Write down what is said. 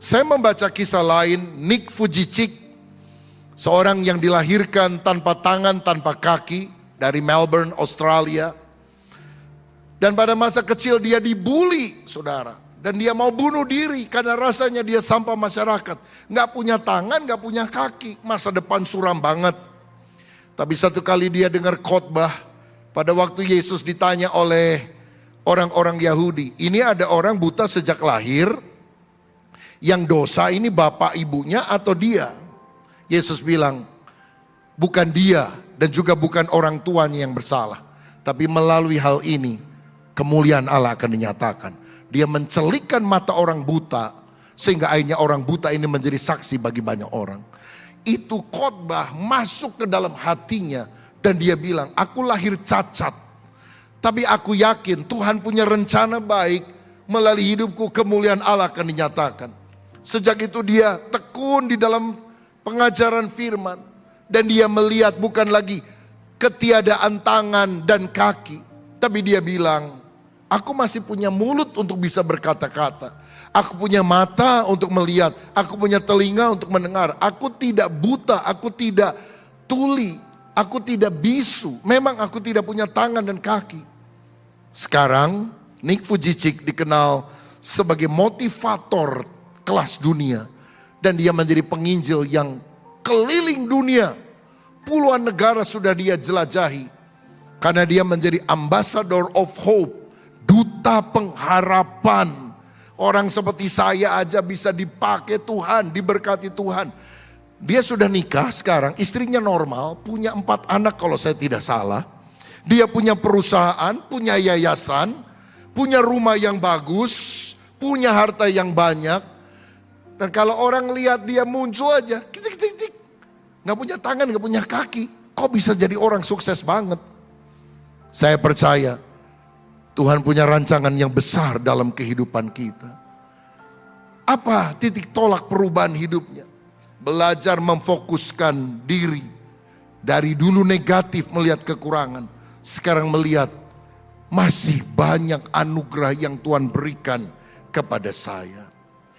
Saya membaca kisah lain, Nick Vujicic, seorang yang dilahirkan tanpa tangan, tanpa kaki dari Melbourne, Australia. Dan pada masa kecil dia dibully, saudara. Dan dia mau bunuh diri karena rasanya dia sampah masyarakat. Nggak punya tangan, nggak punya kaki, masa depan suram banget. Tapi satu kali dia dengar khotbah pada waktu Yesus ditanya oleh orang-orang Yahudi. Ini ada orang buta sejak lahir, yang dosa ini bapak ibunya atau dia? Yesus bilang, bukan dia dan juga bukan orang tuanya yang bersalah. Tapi melalui hal ini, kemuliaan Allah akan dinyatakan. Dia mencelikkan mata orang buta, sehingga akhirnya orang buta ini menjadi saksi bagi banyak orang. Itu khotbah masuk ke dalam hatinya. Dan dia bilang, aku lahir cacat. Tapi aku yakin Tuhan punya rencana baik. Melalui hidupku kemuliaan Allah akan dinyatakan. Sejak itu dia tekun di dalam pengajaran firman. Dan dia melihat bukan lagi ketiadaan tangan dan kaki. Tapi dia bilang, aku masih punya mulut untuk bisa berkata-kata. Aku punya mata untuk melihat. Aku punya telinga untuk mendengar. Aku tidak buta, aku tidak tuli. Aku tidak bisu. Memang aku tidak punya tangan dan kaki. Sekarang Nick Vujicic dikenal sebagai motivator kelas dunia. Dan dia menjadi penginjil yang keliling dunia. Puluhan negara sudah dia jelajahi. Karena dia menjadi ambassador of hope. Duta pengharapan. Orang seperti saya aja bisa dipakai Tuhan, diberkati Tuhan. Dia sudah nikah sekarang, istrinya normal, punya 4 anak kalau saya tidak salah. Dia punya perusahaan, punya yayasan, punya rumah yang bagus, punya harta yang banyak. Dan kalau orang lihat dia muncul aja, tik. Gak punya tangan, gak punya kaki. Kok bisa jadi orang sukses banget? Saya percaya Tuhan punya rancangan yang besar dalam kehidupan kita. Apa titik tolak perubahan hidupnya? Belajar memfokuskan diri. Dari dulu negatif melihat kekurangan. Sekarang melihat masih banyak anugerah yang Tuhan berikan kepada saya.